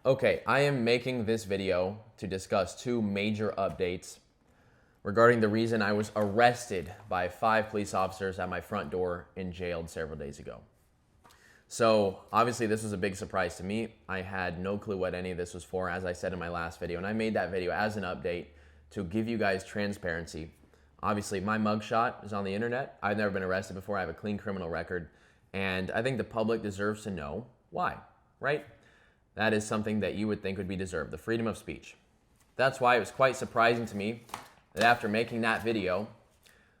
Okay, I am making this video to discuss two major updates regarding the reason I was arrested by 5 police officers at my front door and jailed several days ago. So obviously this was a big surprise to me. I had no clue what any of this was for, as I said in my last video, and I made that video as an update to give you guys transparency. Obviously my mugshot is on the internet. I've never been arrested before. I have a clean criminal record, and I think the public deserves to know why, right? That is something that you would think would be deserved, the freedom of speech. That's why it was quite surprising to me that after making that video,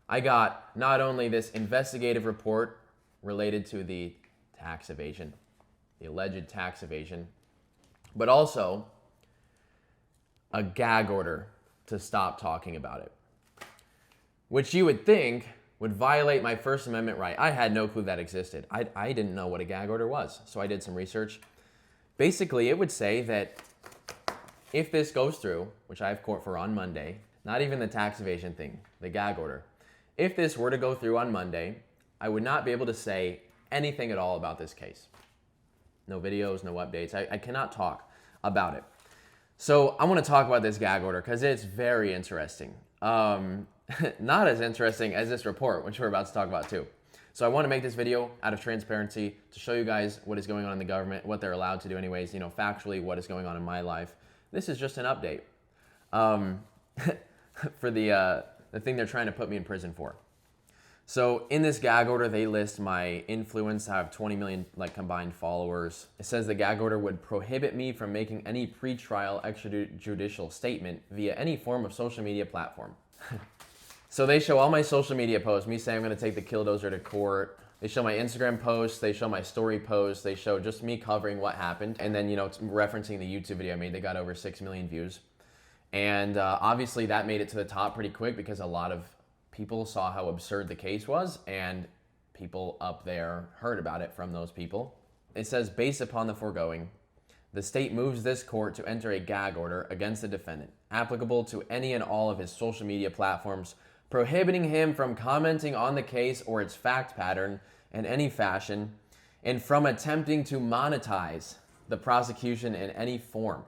I got not only this investigative report related to the tax evasion, the alleged tax evasion, but also a gag order to stop talking about it, which you would think would violate my First Amendment right. I had no clue that existed. I didn't know what a gag order was, so I did some research. Basically, it would say that if this goes through, which I have court for on Monday, not even the tax evasion thing, the gag order, if this were to go through on Monday, I would not be able to say anything at all about this case. No videos, no updates. I cannot talk about it. So I want to talk about this gag order because it's very interesting. Not as interesting as this report, which we're about to talk about too. So I want to make this video out of transparency to show you guys what is going on in the government, what they're allowed to do anyways, factually what is going on in my life. This is just an update for the thing they're trying to put me in prison for. So in this gag order, they list my influence. I have 20 million combined followers. It says the gag order would prohibit me from making any pretrial extrajudicial statement via any form of social media platform. So they show all my social media posts, me saying I'm going to take the killdozer to court. They show my Instagram posts, they show my story posts, they show just me covering what happened. And then, referencing the YouTube video I made, they got over 6 million views. And obviously that made it to the top pretty quick because a lot of people saw how absurd the case was, and people up there heard about it from those people. It says, based upon the foregoing, the state moves this court to enter a gag order against the defendant, applicable to any and all of his social media platforms, prohibiting him from commenting on the case or its fact pattern in any fashion, and from attempting to monetize the prosecution in any form.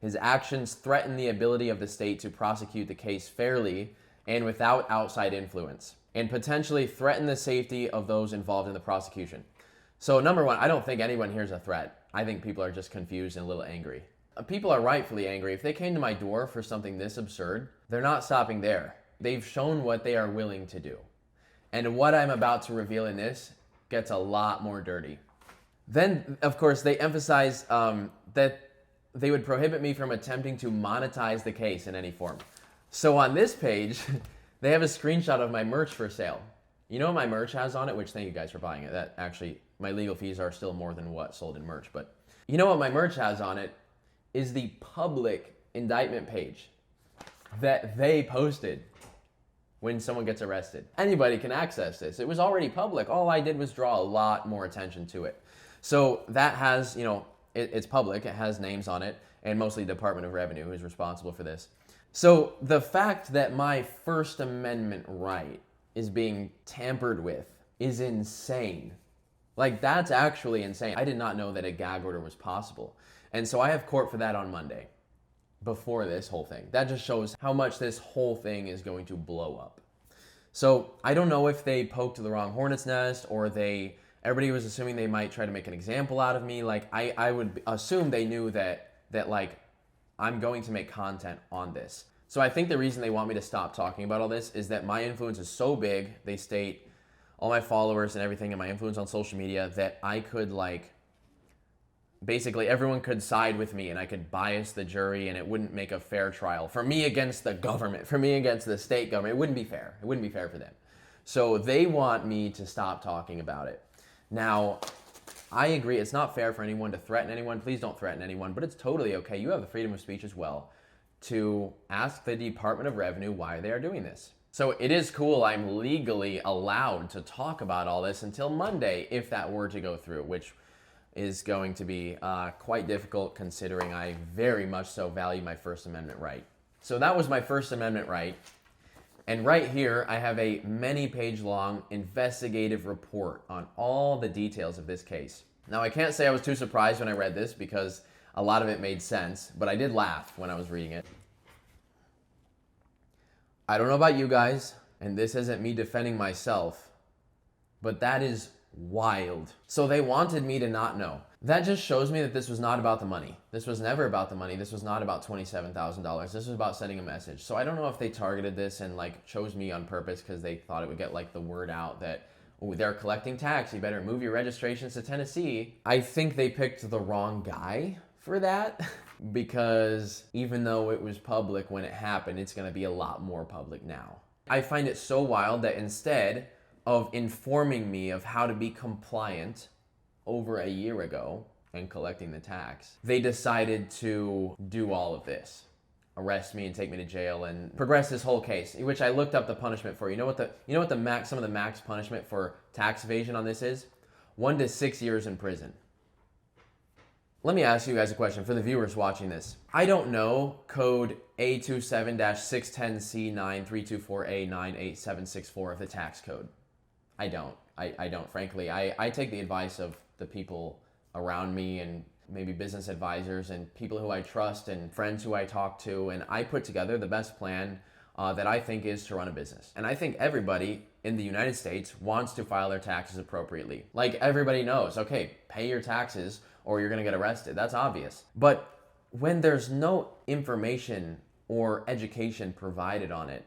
His actions threaten the ability of the state to prosecute the case fairly and without outside influence, and potentially threaten the safety of those involved in the prosecution. So number one, I don't think anyone here is a threat. I think people are just confused and a little angry. People are rightfully angry. If they came to my door for something this absurd, they're not stopping there. They've shown what they are willing to do. And what I'm about to reveal in this gets a lot more dirty. Then, of course, they emphasize that they would prohibit me from attempting to monetize the case in any form. So on this page, they have a screenshot of my merch for sale. You know what my merch has on it? Which, thank you guys for buying it. That actually, my legal fees are still more than what sold in merch. But you know what my merch has on it is the public indictment page that they posted when someone gets arrested. Anybody can access this. It was already public. All I did was draw a lot more attention to it. So that has, it's public. It has names on it, and mostly Department of Revenue who is responsible for this. So the fact that my First Amendment right is being tampered with is insane. That's actually insane. I did not know that a gag order was possible. And so I have court for that on Monday, before this whole thing. That just shows how much this whole thing is going to blow up. So I don't know if they poked the wrong hornet's nest, or everybody was assuming they might try to make an example out of me. I would assume they knew that I'm going to make content on this. So I think the reason they want me to stop talking about all this is that my influence is so big. They state all my followers and everything and my influence on social media that I could basically everyone could side with me, and I could bias the jury, and it wouldn't make a fair trial for me against the government, for me against the state government. It wouldn't be fair. It wouldn't be fair for them. So they want me to stop talking about it. Now, I agree. It's not fair for anyone to threaten anyone. Please don't threaten anyone, but it's totally okay. You have the freedom of speech as well to ask the Department of Revenue why they are doing this. So it is cool. I'm legally allowed to talk about all this until Monday, if that were to go through, which is going to be quite difficult considering I very much so value my First Amendment right. So that was my First Amendment right. And right here, I have a many-page long investigative report on all the details of this case. Now, I can't say I was too surprised when I read this because a lot of it made sense, but I did laugh when I was reading it. I don't know about you guys, and this isn't me defending myself, but that is wild. So they wanted me to not know. That just shows me that this was not about the money. This was never about the money. This was not about $27,000. This was about sending a message. So I don't know if they targeted this and like chose me on purpose because they thought it would get like the word out that, oh, they're collecting tax. You better move your registrations to Tennessee. I think they picked the wrong guy for that because even though it was public when it happened, it's going to be a lot more public now. I find it so wild that instead of informing me of how to be compliant over a year ago and collecting the tax, they decided to do all of this. Arrest me and take me to jail and progress this whole case, which I looked up the punishment for. You know what the max, some of the max punishment for tax evasion on this is? 1 to 6 years in prison. Let me ask you guys a question for the viewers watching this. I don't know code A27-610C9324A98764 of the tax code. I don't, frankly. I take the advice of the people around me and maybe business advisors and people who I trust and friends who I talk to, and I put together the best plan that I think is to run a business. And I think everybody in the United States wants to file their taxes appropriately. Like everybody knows, okay, pay your taxes or you're gonna get arrested. That's obvious. But when there's no information or education provided on it,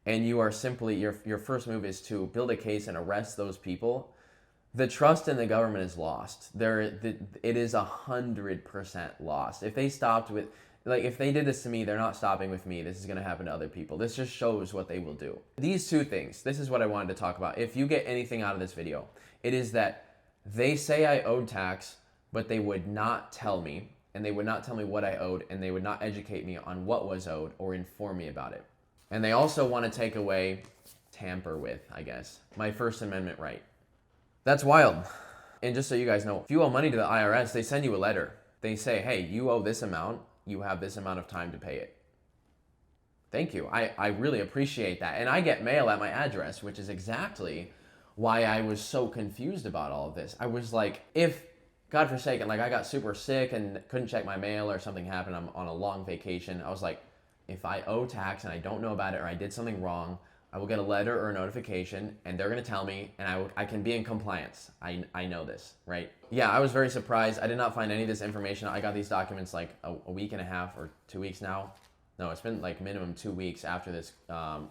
and you are simply, your first move is to build a case and arrest those people, the trust in the government is lost. It is 100% lost. If they stopped with, like if they did this to me, they're not stopping with me. This is gonna happen to other people. This just shows what they will do. These two things, this is what I wanted to talk about. If you get anything out of this video, it is that they say I owed tax, but they would not tell me, and they would not tell me what I owed, and they would not educate me on what was owed or inform me about it. And they also want to take away, tamper with, I guess, my First Amendment right. That's wild. And just so you guys know, if you owe money to the IRS, they send you a letter. They say, hey, you owe this amount. You have this amount of time to pay it. Thank you. I really appreciate that. And I get mail at my address, which is exactly why I was so confused about all of this. I was like, if, God forsaken, like I got super sick and couldn't check my mail or something happened, I'm on a long vacation, I was like, if I owe tax and I don't know about it or I did something wrong, I will get a letter or a notification and they're going to tell me and I can be in compliance. I know this, right? Yeah, I was very surprised. I did not find any of this information. I got these documents like a week and a half or 2 weeks now. No, it's been like minimum 2 weeks after this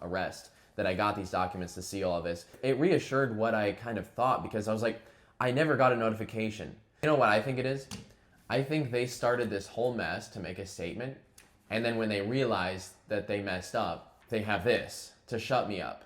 arrest that I got these documents to see all of this. It reassured what I kind of thought because I was like, I never got a notification. You know what I think it is? I think they started this whole mess to make a statement. And then when they realized that they messed up, they have this to shut me up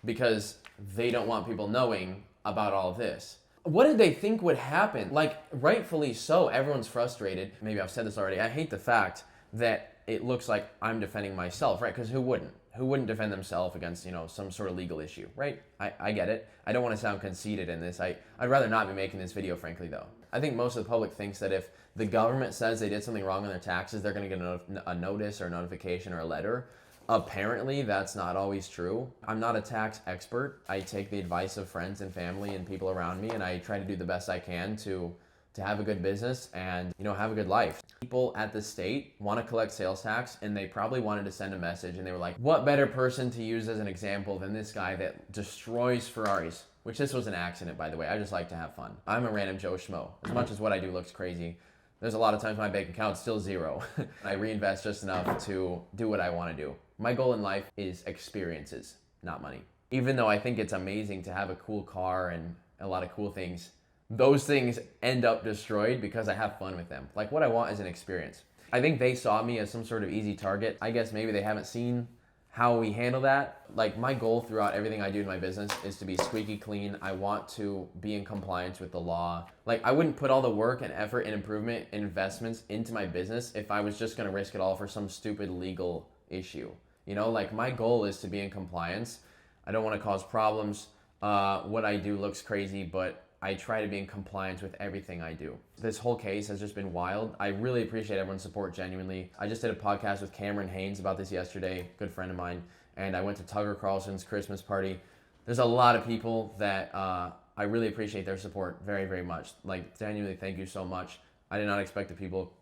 because they don't want people knowing about all of this. What did they think would happen? Like, rightfully so, everyone's frustrated. Maybe I've said this already. I hate the fact that it looks like I'm defending myself, right? Because who wouldn't? Who wouldn't defend themselves against, some sort of legal issue, right? I get it. I don't want to sound conceited in this. I'd rather not be making this video, frankly, though. I think most of the public thinks that if the government says they did something wrong on their taxes, they're going to get a notice or a notification or a letter. Apparently, that's not always true. I'm not a tax expert. I take the advice of friends and family and people around me, and I try to do the best I can to have a good business and have a good life. People at the state want to collect sales tax, and they probably wanted to send a message, and they were like, what better person to use as an example than this guy that destroys Ferraris? Which this was an accident, by the way. I just like to have fun. I'm a random Joe Schmo. As much as what I do looks crazy, there's a lot of times my bank account's still zero. I reinvest just enough to do what I want to do. My goal in life is experiences, not money. Even though I think it's amazing to have a cool car and a lot of cool things, those things end up destroyed because I have fun with them. Like, what I want is an experience. I think they saw me as some sort of easy target. I guess maybe they haven't seen how we handle that. Like, my goal throughout everything I do in my business is to be squeaky clean. I want to be in compliance with the law. Like, I wouldn't put all the work and effort and improvement and investments into my business if I was just gonna risk it all for some stupid legal issue. Like, my goal is to be in compliance. I don't want to cause problems. What I do looks crazy, but I try to be in compliance with everything I do. This whole case has just been wild. I really appreciate everyone's support, genuinely. I just did a podcast with Cameron Haynes about this yesterday, good friend of mine, and I went to Tucker Carlson's Christmas party. There's a lot of people that I really appreciate their support very, very much. Like, genuinely, thank you so much. I did not expect the people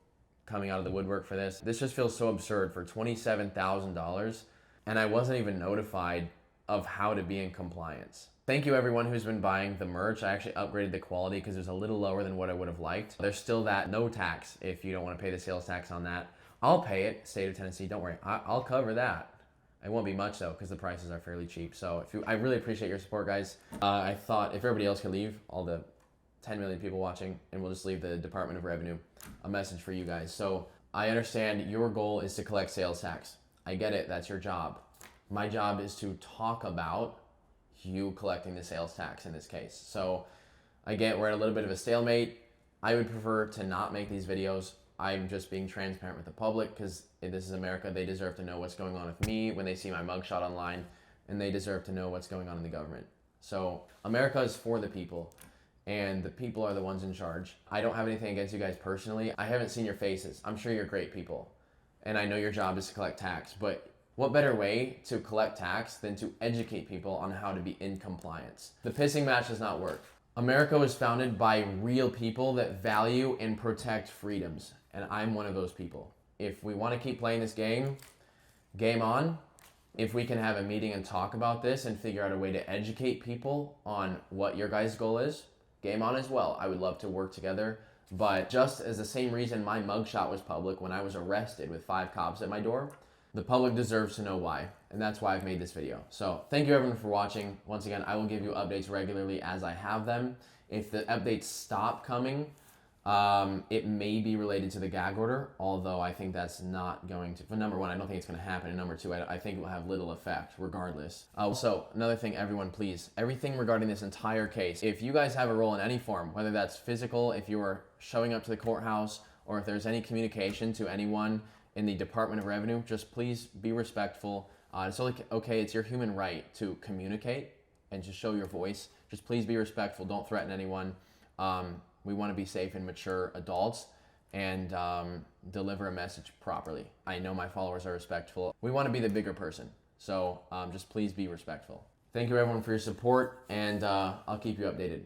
coming out of the woodwork for this. This just feels so absurd for $27,000, and I wasn't even notified of how to be in compliance. Thank you everyone who's been buying the merch. I actually upgraded the quality because it was a little lower than what I would have liked. There's still that no tax if you don't want to pay the sales tax on that. I'll pay it, state of Tennessee, don't worry. I'll cover that. It won't be much though because the prices are fairly cheap. So I really appreciate your support, guys. I thought if everybody else could leave, all the 10 million people watching, and we'll just leave the Department of Revenue a message for you guys. So I understand your goal is to collect sales tax. I get it, that's your job. My job is to talk about you collecting the sales tax in this case. So I get we're at a little bit of a stalemate. I would prefer to not make these videos. I'm just being transparent with the public because this is America. They deserve to know what's going on with me when they see my mugshot online, and they deserve to know what's going on in the government. So America is for the people, and the people are the ones in charge. I don't have anything against you guys personally. I haven't seen your faces. I'm sure you're great people, and I know your job is to collect tax, but what better way to collect tax than to educate people on how to be in compliance? The pissing match does not work. America was founded by real people that value and protect freedoms, and I'm one of those people. If we want to keep playing this game, game on. If we can have a meeting and talk about this and figure out a way to educate people on what your guys' goal is, game on as well. I would love to work together. But just as the same reason my mugshot was public when I was arrested with 5 cops at my door, the public deserves to know why. And that's why I've made this video. So thank you everyone for watching. Once again, I will give you updates regularly as I have them. If the updates stop coming, it may be related to the gag order, although I think that's not going to, for number one, I don't think it's going to happen, and number two, I think it will have little effect regardless. Also, another thing, everyone, please, everything regarding this entire case, if you guys have a role in any form, whether that's physical, if you are showing up to the courthouse, or if there's any communication to anyone in the Department of Revenue, just please be respectful. It's okay, it's your human right to communicate and to show your voice. Just please be respectful, don't threaten anyone. We want to be safe and mature adults and deliver a message properly. I know my followers are respectful. We want to be the bigger person. So just please be respectful. Thank you everyone for your support, and I'll keep you updated.